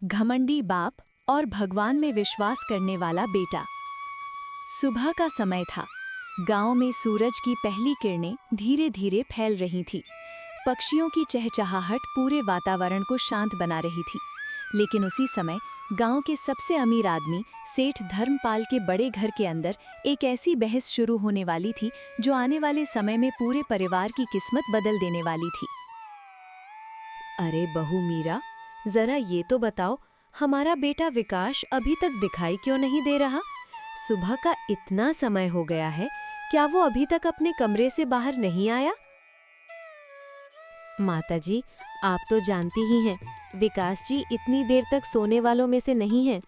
घमंडी बाप और भगवान में विश्वास करने वाला बेटा। सुबह का समय था। गांव में सूरज की पहली किरणें धीरे धीरे फैल रही थी। पक्षियों की चहचहाहट पूरे वातावरण को शांत बना रही थी। लेकिन उसी समय गांव के सबसे अमीर आदमी सेठ धर्मपाल के बड़े घर के अंदर एक ऐसी बहस शुरू होने वाली थी जो आने वाले समय में पूरे परिवार की किस्मत बदल देने वाली थी। अरे बहू मीरा, जरा ये तो बताओ, हमारा बेटा विकास अभी तक दिखाई क्यों नहीं दे रहा? सुबह का इतना समय हो गया है, क्या वो अभी तक अपने कमरे से बाहर नहीं आया? माताजी, आप तो जानती ही हैं, विकास जी इतनी देर तक सोने वालों में से नहीं हैं।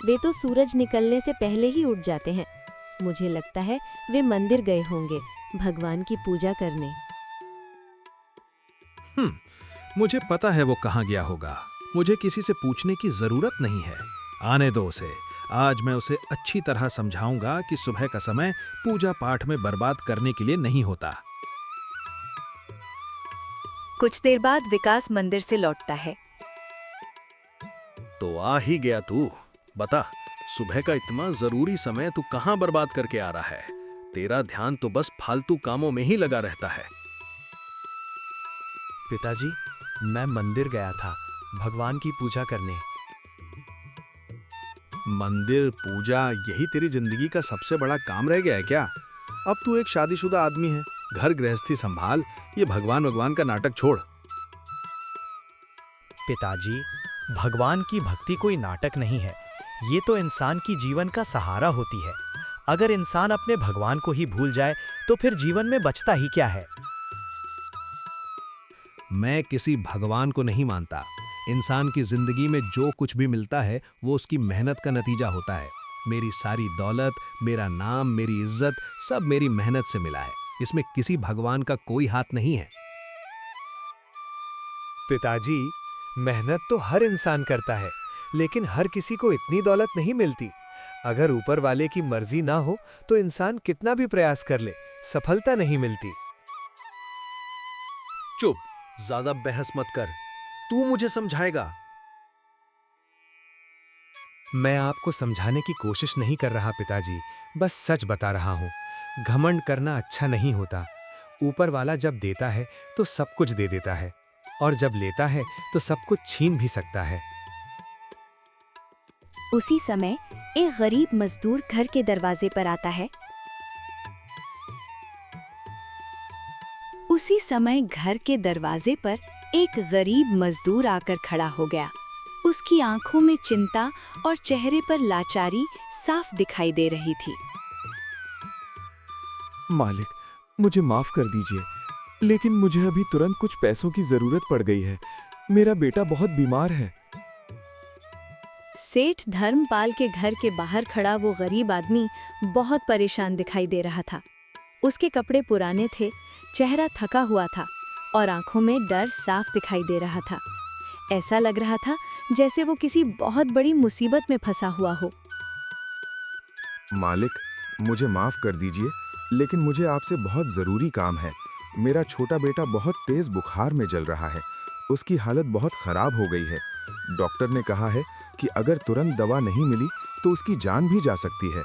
वे तो सूरज निकलने से पहले ही उठ जाते हैं। मुझे लगता है वे मंदिर गए होंगे भगवान की पूजा करने। मुझे पता है वो कहाँ गया होगा। मुझे किसी से पूछने की जरूरत नहीं है। आने दो उसे। आज मैं उसे अच्छी तरह समझाऊंगा कि सुबह का समय पूजा पाठ में बर्बाद करने के लिए नहीं होता। कुछ देर बाद विकास मंदिर से लौटता है। तो आ ही गया तू। बता, सुबह का इतना जरूरी समय तू कहाँ बर्बाद करके आ रहा है? तेरा ध्यान तो बस फालतू कामों में ही लगा रहता है। पिताजी, मैं मंदिर गया था भगवान की पूजा करने। मंदिर पूजा यही तेरी जिंदगी का सबसे बड़ा काम रह गया है क्या? अब तू एक शादीशुदा आदमी है, घर गृहस्थी संभाल। ये भगवान का नाटक छोड़। पिताजी, भगवान की भक्ति कोई नाटक नहीं है। ये तो इंसान की जीवन का सहारा होती है। अगर इंसान अपने भगवान को ही भूल जाए तो फिर जीवन में बचता ही क्या है? मैं किसी भगवान को नहीं मानता। इंसान की जिंदगी में जो कुछ भी मिलता है वो उसकी मेहनत का नतीजा होता है। मेरी सारी दौलत, मेरा नाम, मेरी इज्जत सब मेरी मेहनत से मिला है। इसमें किसी भगवान का कोई हाथ नहीं है। पिताजी, मेहनत तो हर इंसान करता है, लेकिन हर किसी को इतनी दौलत नहीं मिलती। अगर ऊपर वाले की मर्जी ना हो तो इंसान कितना भी प्रयास कर ले, सफलता नहीं मिलती। चुप, ज्यादा बहस मत कर। तू मुझे समझाएगा। मैं आपको समझाने की कोशिश नहीं कर रहा पिताजी, बस सच बता रहा हूं। घमंड करना अच्छा नहीं होता। ऊपर वाला जब देता है तो सब कुछ दे देता है, और जब लेता है तो सब कुछ छीन भी सकता है। उसी समय एक गरीब मजदूर घर के दरवाजे पर आता है। उसी समय घर के दरवाजे पर एक गरीब मजदूर आकर खड़ा हो गया। उसकी आंखों में चिंता और चेहरे पर लाचारी साफ दिखाई दे रही थी। मालिक, मुझे माफ कर दीजिए, लेकिन मुझे अभी तुरंत कुछ पैसों की जरूरत पड़ गई है। मेरा बेटा बहुत बीमार है। सेठ धर्मपाल के घर के बाहर खड़ा वो गरीब आदमी बहुत परेशान दिखाई दे रहा था। उसके कपड़े पुराने थे, चेहरा थका हुआ था और आंखों में डर साफ दिखाई दे रहा था। ऐसा लग रहा था जैसे वो किसी बहुत बड़ी मुसीबत में फंसा हुआ हो। मालिक, मुझे माफ कर दीजिए, लेकिन मुझे आपसे बहुत जरूरी काम है। मेरा छोटा बेटा बहुत तेज बुखार में जल रहा है। उसकी हालत बहुत खराब हो गई है। डॉक्टर ने कहा है कि अगर तुरंत दवा नहीं मिली तो उसकी जान भी जा सकती है।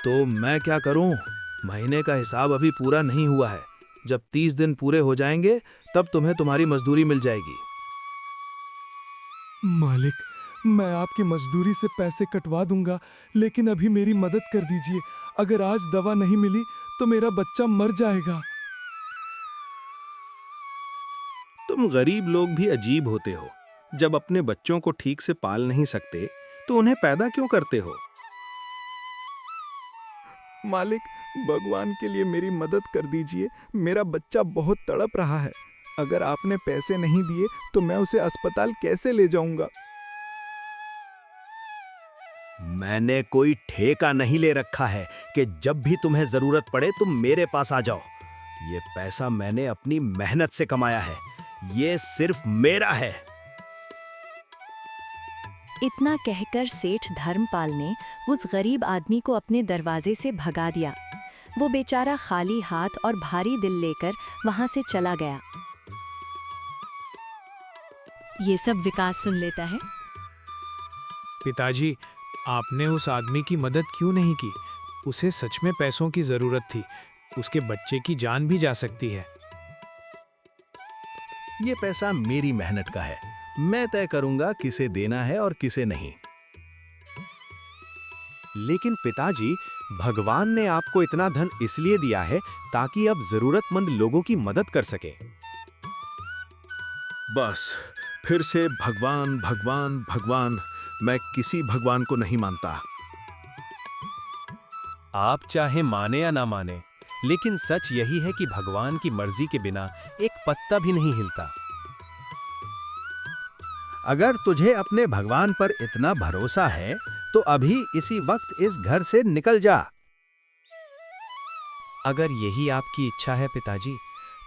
तो मैं क्या करूं? महीने का हिसाब अभी पूरा नहीं हुआ है। जब 30 दिन पूरे हो जाएंगे तब तुम्हें तुम्हारी मजदूरी मिल जाएगी। मालिक, मैं आपकी मजदूरी से पैसे कटवा दूंगा, लेकिन अभी मेरी मदद कर दीजिए। अगर आज दवा नहीं मिली तो मेरा बच्चा मर जाएगा। तुम गरीब लोग भी अजीब होते हो। जब अपने बच्चों को ठीक से पाल नहीं सकते तो उन्हें पैदा क्यों करते हो? मालिक, भगवान के लिए मेरी मदद कर दीजिए। मेरा बच्चा बहुत तड़प रहा है। अगर आपने पैसे नहीं दिए तो मैं उसे अस्पताल कैसे ले जाऊंगा? मैंने कोई ठेका नहीं ले रखा है कि जब भी तुम्हें जरूरत पड़े तुम मेरे पास आ जाओ। ये पैसा मैंने अपनी मेहनत से कमाया है। ये सिर्फ मेरा है। इतना कहकर सेठ धर्मपाल ने उस गरीब आदमी को अपने दरवाजे से भगा दिया। वो बेचारा खाली हाथ और भारी दिल लेकर वहां से चला गया। ये सब विकास सुन लेता है। पिताजी, आपने उस आदमी की मदद क्यों नहीं की? उसे सच में पैसों की जरूरत थी। उसके बच्चे की जान भी जा सकती है। ये पैसा मेरी मेहनत का है। मैं तय करूंगा किसे देना है और किसे नहीं। लेकिन पिताजी, भगवान ने आपको इतना धन इसलिए दिया है ताकि आप जरूरतमंद लोगों की मदद कर सके। बस फिर से भगवान भगवान भगवान। मैं किसी भगवान को नहीं मानता। आप चाहे माने या ना माने, लेकिन सच यही है कि भगवान की मर्जी के बिना एक पत्ता भी नहीं हिलता। अगर तुझे अपने भगवान पर इतना भरोसा है तो अभी इसी वक्त इस घर से निकल जा। अगर यही आपकी इच्छा है पिताजी,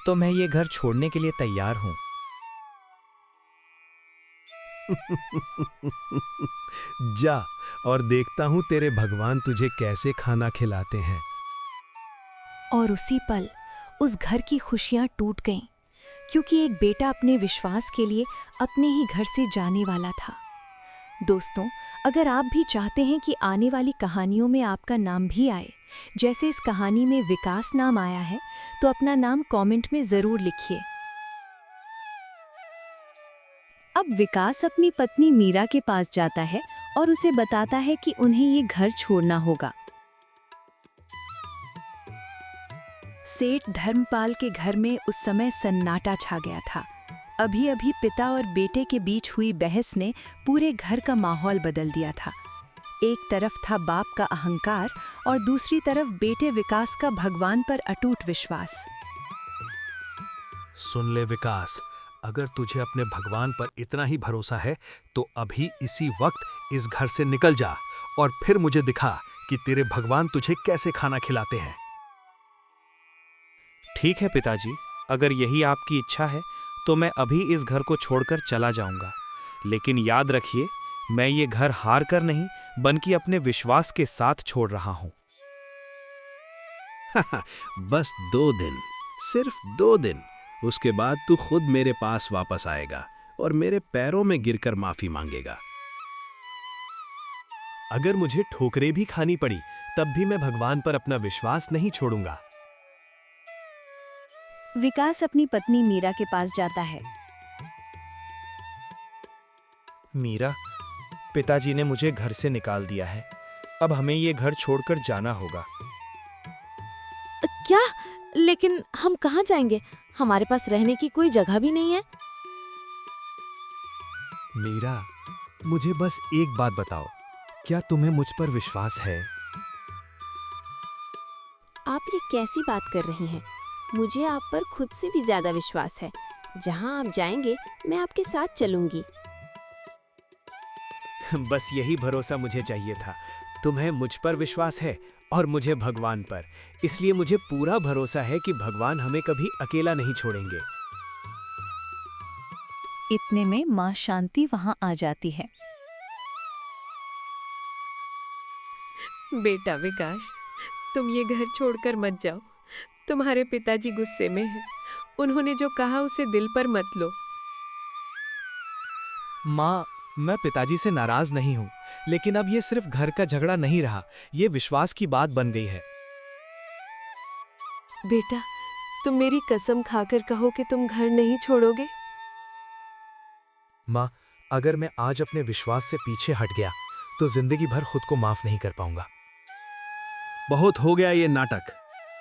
तो मैं ये घर छोड़ने के लिए तैयार हूँ। जा और देखता हूं तेरे भगवान तुझे कैसे खाना खिलाते हैं। और उसी पल उस घर की खुशियां टूट गईं, क्योंकि एक बेटा अपने विश्वास के लिए अपने ही घर से जाने वाला था। दोस्तों, अगर आप भी चाहते हैं कि आने वाली कहानियों में आपका नाम भी आए, जैसे इस कहानी में विकास नाम आया है, तो अपना नाम कमेंट में जरूर लिखिए। अब विकास अपनी पत्नी मीरा के पास जाता है और उसे बताता है कि उन्हें ये घर छोड़ना होगा। सेठ धर्मपाल के घर में उस समय सन्नाटा छा गया था। अभी अभी पिता और बेटे के बीच हुई बहस ने पूरे घर का माहौल बदल दिया था। एक तरफ था बाप का अहंकार और दूसरी तरफ बेटे विकास का भगवान पर अटूट विश्वास। सुन ले विकास, अगर तुझे अपने भगवान पर इतना ही भरोसा है तो अभी इसी वक्त इस घर से निकल जा और फिर मुझे दिखा कि तेरे भगवान तुझे कैसे खाना खिलाते हैं। ठीक है पिताजी, अगर यही आपकी इच्छा है तो मैं अभी इस घर को छोड़कर चला जाऊंगा। लेकिन याद रखिए, मैं ये घर हार कर नहीं बल्कि अपने विश्वास के साथ छोड़ रहा हूं। बस 2 दिन, सिर्फ 2 दिन। उसके बाद तू खुद मेरे पास वापस आएगा और मेरे पैरों में गिरकर माफी मांगेगा। अगर मुझे ठोकरें भी खानी पड़ी तब भी मैं भगवान पर अपना विश्वास नहीं छोड़ूंगा। विकास अपनी पत्नी मीरा के पास जाता है। मीरा, पिताजी ने मुझे घर से निकाल दिया है। अब हमें ये घर छोड़कर जाना होगा। क्या? लेकिन हम कहाँ जाएंगे? हमारे पास रहने की कोई जगह भी नहीं है। मीरा, मुझे बस एक बात बताओ, क्या तुम्हें मुझ पर विश्वास है? आप ये कैसी बात कर रही हैं? मुझे आप पर खुद से भी ज्यादा विश्वास है। जहाँ आप जाएंगे मैं आपके साथ चलूंगी। बस यही भरोसा मुझे चाहिए था। तुम्हें मुझ पर विश्वास है और मुझे भगवान पर। इसलिए मुझे पूरा भरोसा है कि भगवान हमें कभी अकेला नहीं छोड़ेंगे। इतने में माँ शांति वहां आ जाती है। बेटा विकास, तुम ये घर छोड़कर मत जाओ। तुम्हारे पिताजी गुस्से में हैं। उन्होंने जो कहा उसे दिल पर मत लो। माँ, मैं पिताजी से नाराज नहीं हूँ, लेकिन अब ये सिर्फ घर का झगड़ा नहीं रहा, ये विश्वास की बात बन गई है। बेटा, तुम मेरी कसम खाकर कहो कि तुम घर नहीं छोड़ोगे। माँ, अगर मैं आज अपने विश्वास से पीछे हट गया तो जिंदगी भर खुद को माफ नहीं कर पाऊंगा। बहुत हो गया ये नाटक।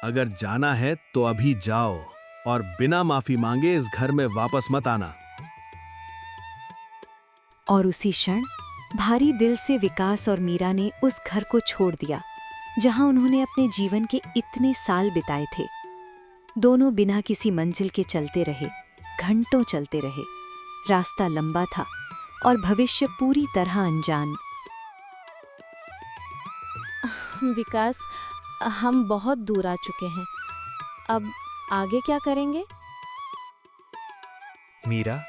अगर जाना है तो अभी जाओ और बिना माफी मांगे इस घर में वापस मत आना। और उसी क्षण भारी दिल से विकास और मीरा ने उस घर को छोड़ दिया जहां उन्होंने अपने जीवन के इतने साल बिताए थे। दोनों बिना किसी मंजिल के चलते रहे, घंटों चलते रहे। रास्ता लंबा था और भविष्य पूरी तरह अनजान। विकास, हम बहुत दूर आ चुके हैं। अब आगे क्या करेंगे? मीरा,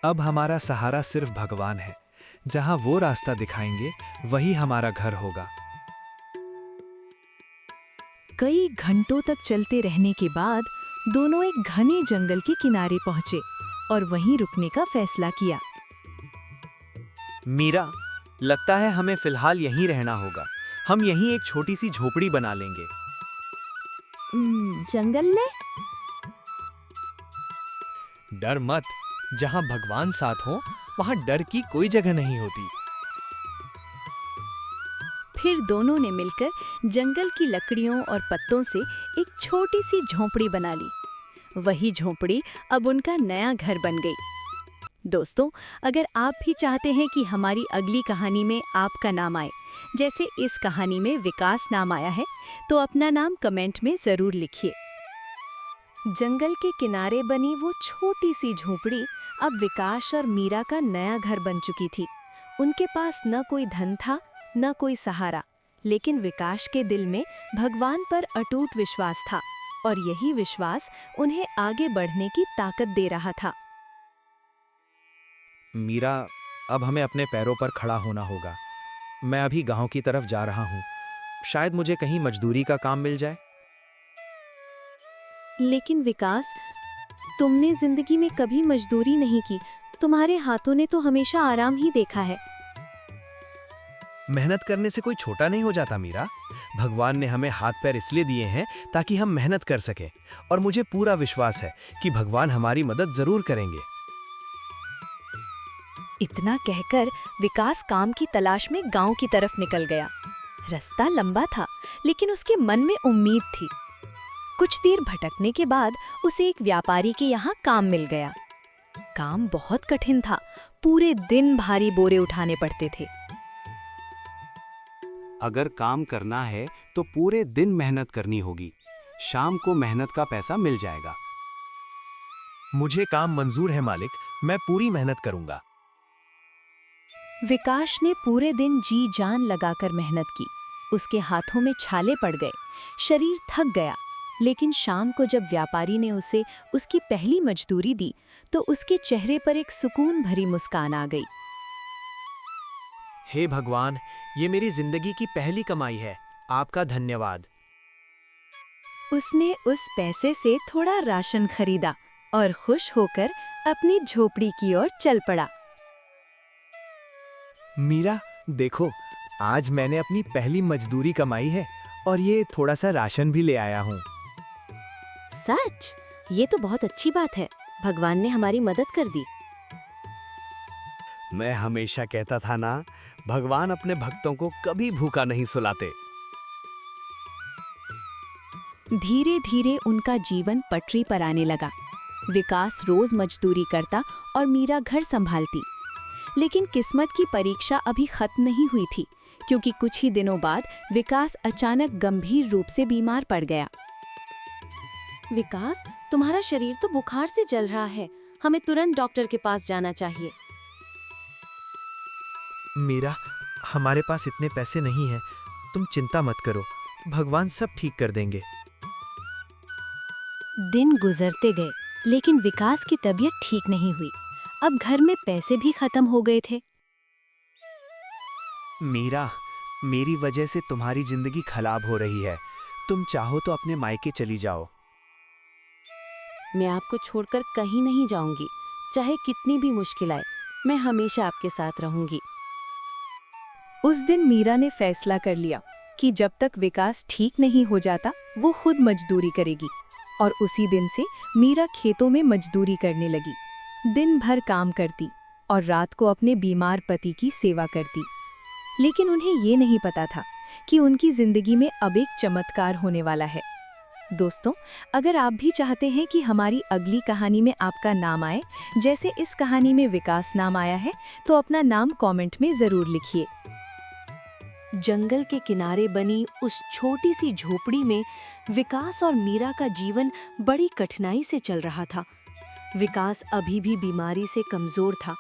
अब हमारा सहारा सिर्फ भगवान है। जहां वो रास्ता दिखाएंगे वही हमारा घर होगा। कई घंटों तक चलते रहने के बाद दोनों एक घने जंगल के किनारे पहुंचे और वहीं रुकने का फैसला किया। मीरा, लगता है हमें फिलहाल यहीं रहना होगा। हम यहीं एक छोटी सी झोपड़ी बना लेंगे। जंगल में? डर मत, जहाँ भगवान साथ हो वहाँ डर की कोई जगह नहीं होती। फिर दोनों ने मिलकर जंगल की लकड़ियों और पत्तों से एक छोटी सी झोंपड़ी बना ली। वही झोंपड़ी अब उनका नया घर बन गई। दोस्तों, अगर आप भी चाहते हैं कि हमारी अगली कहानी में आपका नाम आए, जैसे इस कहानी में विकास नाम आया है, तो अपना नाम कमेंट में जरूर लिखिए। जंगल के किनारे बनी वो छोटी सी झोपड़ी अब विकास और मीरा का नया घर बन चुकी थी। उनके पास न कोई धन था, न कोई सहारा, लेकिन विकास के दिल में भगवान पर अटूट विश्वास था और यही विश्वास उन्हें आगे बढ़ने की ताकत दे रहा था। मीरा, अब हमें अपने पैरों पर खड़ा होना होगा। मैं अभी गांव की तरफ जा रहा हूँ। शायद मुझे कहीं मजदूरी का काम मिल जाए। लेकिन विकास, तुमने जिंदगी में कभी मजदूरी नहीं की। तुम्हारे हाथों ने तो हमेशा आराम ही देखा है। मेहनत करने से कोई छोटा नहीं हो जाता मीरा। भगवान ने हमें हाथ पैर इसलिए दिए हैं ताकि हम मेहनत कर सकें, और मुझे पूरा विश्वास है कि भगवान हमारी मदद जरूर करेंगे। इतना कहकर विकास काम की तलाश में गांव की तरफ निकल गया। रास्ता लंबा था, लेकिन उसके मन में उम्मीद थी। कुछ देर भटकने के बाद उसे एक व्यापारी के यहाँ काम मिल गया। काम बहुत कठिन था। पूरे दिन भारी बोरे उठाने पड़ते थे। अगर काम करना है तो पूरे दिन मेहनत करनी होगी। शाम को मेहनत का पैसा मिल जाएगा। मुझे काम मंजूर है मालिक, मैं पूरी मेहनत करूंगा। विकास ने पूरे दिन जी जान लगाकर मेहनत की। उसके हाथों में छाले पड़ गए, शरीर थक गया। लेकिन शाम को जब व्यापारी ने उसे उसकी पहली मजदूरी दी, तो उसके चेहरे पर एक सुकून भरी मुस्कान आ गई। हे भगवान, ये मेरी जिंदगी की पहली कमाई है। आपका धन्यवाद। उसने उस पैसे से थोड़ा राशन खरीदा और खुश होकर अपनी झोपड़ी की ओर चल पड़ा। मीरा, देखो, आज मैंने अपनी पहली मजदूरी कमाई है और ये थोड़ा सा राशन भी ले आया हूँ। सच? ये तो बहुत अच्छी बात है। भगवान ने हमारी मदद कर दी। मैं हमेशा कहता था ना, भगवान अपने भक्तों को कभी भूखा नहीं सुलाते। धीरे धीरे उनका जीवन पटरी पर आने लगा। विकास रोज मजदूरी करता और मीरा घर संभालती। लेकिन किस्मत की परीक्षा अभी खत्म नहीं हुई थी, क्योंकि कुछ ही दिनों बाद विकास अचानक गंभीर रूप से बीमार पड़ गया। विकास, तुम्हारा शरीर तो बुखार से जल रहा है। हमें तुरंत डॉक्टर के पास जाना चाहिए। मीरा, हमारे पास इतने पैसे नहीं हैं। तुम चिंता मत करो, भगवान सब ठीक कर देंगे। दिन गुजरते गए, लेकिन विकास की तबीयत ठीक नहीं हुई। अब घर में पैसे भी खत्म हो गए थे। मीरा, मेरी वजह से तुम्हारी जिंदगी खराब हो रही है। तुम चाहो तो अपने मायके चली जाओ। मैं आपको छोड़कर कहीं नहीं जाऊंगी। चाहे कितनी भी मुश्किल आए, मैं हमेशा आपके साथ रहूंगी। उस दिन मीरा ने फैसला कर लिया कि जब तक विकास ठीक नहीं हो जाता, वो खुद मजदूरी करेगी। और उसी दिन से मीरा खेतों में मजदूरी करने लगी। दिन भर काम करती और रात को अपने बीमार पति की सेवा करती। लेकिन उन्हें ये नहीं पता था कि उनकी जिंदगी में अब एक चमत्कार होने वाला है। दोस्तों, अगर आप भी चाहते हैं कि हमारी अगली कहानी में आपका नाम आए, जैसे इस कहानी में विकास नाम आया है, तो अपना नाम कमेंट में जरूर लिखिए। जंगल के किनारे बनी उस छोटी सी झोपड़ी में विकास और मीरा का जीवन बड़ी कठिनाई से चल रहा था। विकास अभी भी बीमारी से कमजोर था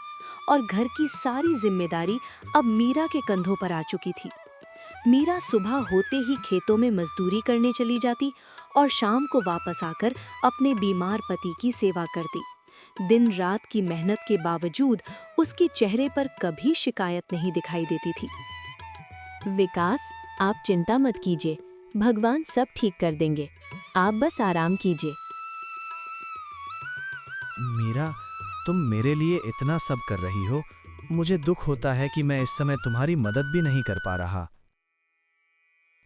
और घर की सारी जिम्मेदारी अब मीरा के कंधों पर आ चुकी थी। मीरा सुबह होते ही खेतों में मजदूरी करने चली जाती और शाम को वापस आकर अपने बीमार पति की सेवा करती। दिन रात की मेहनत के बावजूद उसके चेहरे पर कभी शिकायत नहीं दिखाई देती थी। विकास, आप चिंता मत कीजिए, भगवान सब ठीक कर देंगे। आप बस आराम कीजिए। मीरा, तुम मेरे लिए इतना सब कर रही हो, मुझे दुख होता है कि मैं इस समय तुम्हारी मदद भी नहीं कर पा रहा।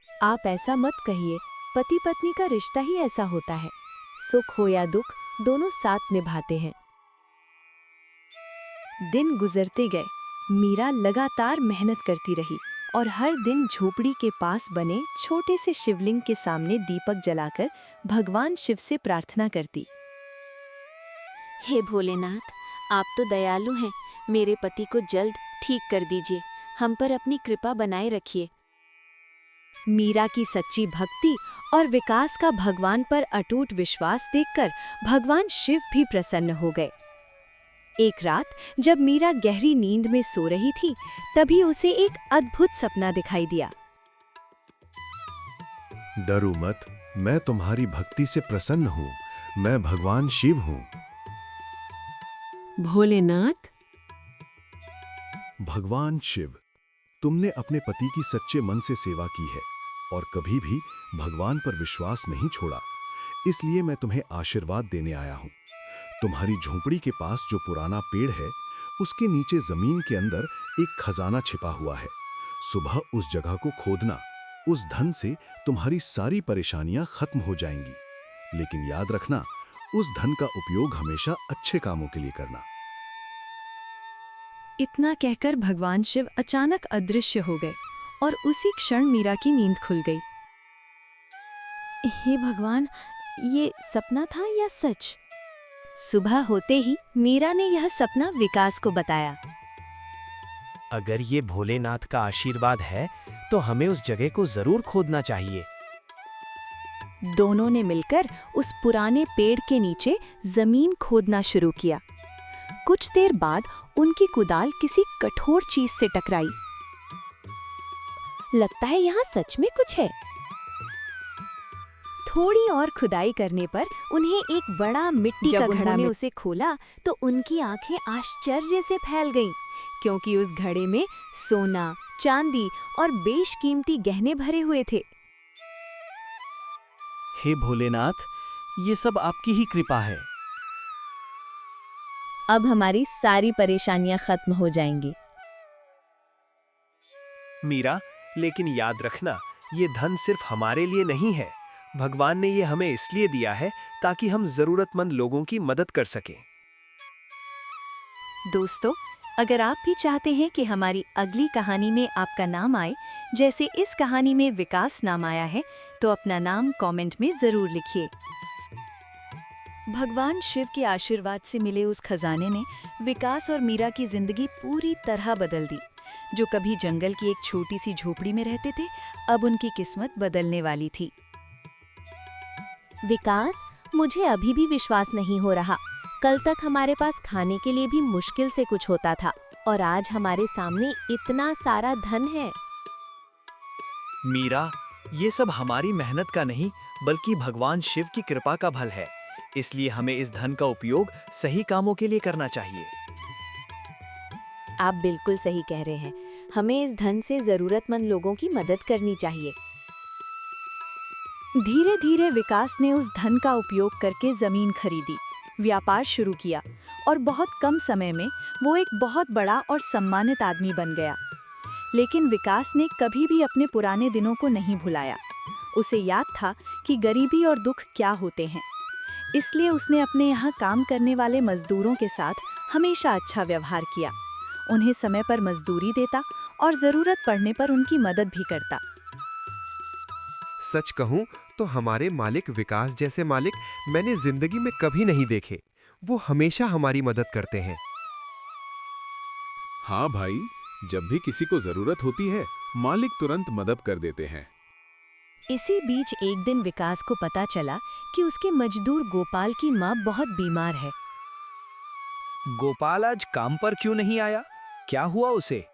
आप ऐसा मत कहिए, पति पत्नी का रिश्ता ही ऐसा होता है। सुख हो या दुख, दोनों साथ निभाते हैं। दिन गुजरते गए। मीरा लगातार मेहनत करती रही और हर दिन झोपड़ी के पास बने छोटे से शिवलिंग के सामने दीपक जलाकर भगवान शिव से प्रार्थना करती। हे भोलेनाथ, आप तो दयालु हैं, मेरे पति को जल्द ठीक कर दीजिए, हम पर अपनी कृपा बनाए रखिए। मीरा की सच्ची भक्ति और विकास का भगवान पर अटूट विश्वास देखकर भगवान शिव भी प्रसन्न हो गए। एक रात जब मीरा गहरी नींद में सो रही थी, तभी उसे एक अद्भुत सपना दिखाई दिया। डरो मत, मैं तुम्हारी भक्ति से प्रसन्न हूँ। मैं भगवान शिव हूँ। भोलेनाथ, भगवान शिव, तुमने अपने पति की सच्चे मन से सेवा की है और कभी भी भगवान पर विश्वास नहीं छोड़ा, इसलिए मैं तुम्हें आशीर्वाद देने आया हूँ। तुम्हारी झोंपड़ी के पास जो पुराना पेड़ है, उसके नीचे जमीन के अंदर एक खजाना छिपा हुआ है। सुबह उस जगह को खोदना, उस धन से तुम्हारी सारी परेशानियां खत्म हो जाएंगी। लेकिन याद रखना, उस धन का उपयोग हमेशा अच्छे कामों के लिए करना। इतना कहकर भगवान शिव अचानक अदृश्य हो गए और उसी क्षण मीरा की नींद खुल गई। हे भगवान, ये सपना था या सच? सुबह होते ही मीरा ने यह सपना विकास को बताया। अगर ये भोलेनाथ का आशीर्वाद है तो हमें उस जगह को जरूर खोदना चाहिए। दोनों ने मिलकर उस पुराने पेड़ के नीचे जमीन खोदना शुरू किया। कुछ देर बाद उनकी कुदाल किसी कठोर चीज से टकराई। लगता है यहाँ सच में कुछ है। थोड़ी और खुदाई करने पर उन्हें एक बड़ा मिट्टी का घड़ा में उसे खोला तो उनकी आंखें आश्चर्य से फैल गईं, क्योंकि उस घड़े में सोना, चांदी और बेशकीमती गहने भरे हुए थे। हे भोलेनाथ, ये सब आपकी ही कृपा है। अब हमारी सारी परेशानियां खत्म हो जाएंगी। मीरा, लेकिन याद रखना, ये धन सिर्फ हमारे लिए नहीं है। भगवान ने ये हमें इसलिए दिया है ताकि हम जरूरतमंद लोगों की मदद कर सकें। दोस्तों, अगर आप भी चाहते हैं कि हमारी अगली कहानी में आपका नाम आए, जैसे इस कहानी में विकास नाम आया है, तो अपना नाम कमेंट में जरूर लिखिए। भगवान शिव के आशीर्वाद से मिले उस खजाने ने विकास और मीरा की जिंदगी पूरी तरह बदल दी। जो कभी जंगल की एक छोटी सी झोपड़ी में रहते थे, अब उनकी किस्मत बदलने वाली थी। विकास, मुझे अभी भी विश्वास नहीं हो रहा। कल तक हमारे पास खाने के लिए भी मुश्किल से कुछ होता था और आज हमारे सामने इतना सारा धन है। मीरा, ये सब हमारी मेहनत का नहीं बल्कि भगवान शिव की कृपा का फल है। इसलिए हमें इस धन का उपयोग सही कामों के लिए करना चाहिए। आप बिल्कुल सही कह रहे हैं। हमें इस धन से जरूरतमंद लोगों की मदद करनी चाहिए। धीरे धीरे विकास ने उस धन का उपयोग करके जमीन खरीदी, व्यापार शुरू किया और बहुत कम समय में वो एक बहुत बड़ा और सम्मानित आदमी बन गया। लेकिन विकास ने कभी भी अपने पुराने दिनों को नहीं भुलाया। उसे याद था कि गरीबी और दुख क्या होते हैं। इसलिए उसने अपने यहाँ काम करने वाले मजदूरों के साथ हमेशा अच्छा व्यवहार किया, उन्हें समय पर मजदूरी देता और जरूरत पड़ने पर उनकी मदद भी करता। सच कहूं तो हमारे मालिक विकास जैसे मालिक मैंने जिंदगी में कभी नहीं देखे। वो हमेशा हमारी मदद करते हैं। हाँ भाई, जब भी किसी को जरूरत होती है, मालिक तुरंत मदद कर देते हैं। इसी बीच एक दिन विकास को पता चला कि उसके मजदूर गोपाल की माँ बहुत बीमार है। गोपाल आज काम पर क्यों नहीं आया? क्या हुआ उसे?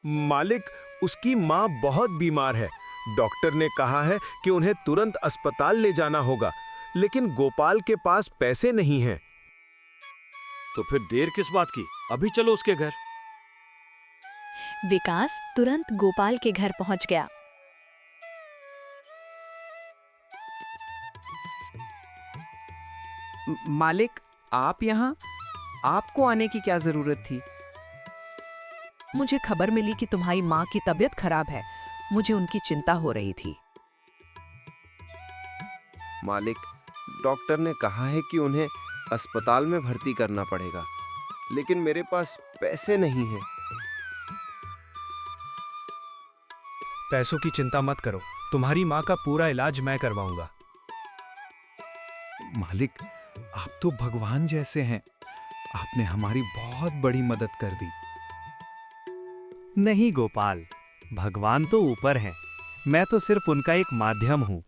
मालिक, उसकी माँ बहुत बीमार है। डॉक्टर ने कहा है कि उन्हें तुरंत अस्पताल ले जाना होगा, लेकिन गोपाल के पास पैसे नहीं हैं। तो फिर देर किस बात की? अभी चलो उसके घर। विकास तुरंत गोपाल के घर पहुंच गया। मालिक, आप यहाँ? आपको आने की क्या जरूरत थी? मुझे खबर मिली कि तुम्हारी माँ की तबीयत खराब है। मुझे उनकी चिंता हो रही थी। मालिक, डॉक्टर ने कहा है कि उन्हें अस्पताल में भर्ती करना पड़ेगा, लेकिन मेरे पास पैसे नहीं हैं। पैसों की चिंता मत करो, तुम्हारी माँ का पूरा इलाज मैं करवाऊंगा। मालिक, आप तो भगवान जैसे हैं। आपने हमारी बहुत बड़ी मदद कर दी। नहीं गोपाल, भगवान तो ऊपर हैं, मैं तो सिर्फ उनका एक माध्यम हूँ।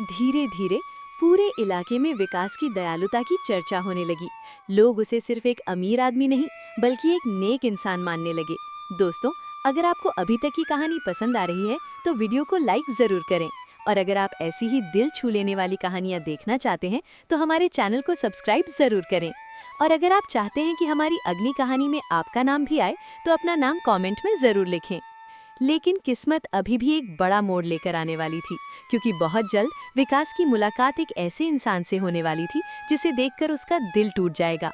धीरे धीरे पूरे इलाके में विकास की दयालुता की चर्चा होने लगी। लोग उसे सिर्फ एक अमीर आदमी नहीं बल्कि एक नेक इंसान मानने लगे। दोस्तों, अगर आपको अभी तक की कहानी पसंद आ रही है तो वीडियो को लाइक जरूर करें, और अगर आप ऐसी ही दिल छू लेने वाली कहानियां देखना चाहते हैं तो हमारे चैनल को सब्सक्राइब जरूर करें। और अगर आप चाहते हैं कि हमारी अगली कहानी में आपका नाम भी आए तो अपना नाम कमेंट में जरूर लिखें। लेकिन किस्मत अभी भी एक बड़ा मोड़ लेकर आने वाली थी, क्योंकि बहुत जल्द विकास की मुलाकात एक ऐसे इंसान से होने वाली थी जिसे देखकर उसका दिल टूट जाएगा।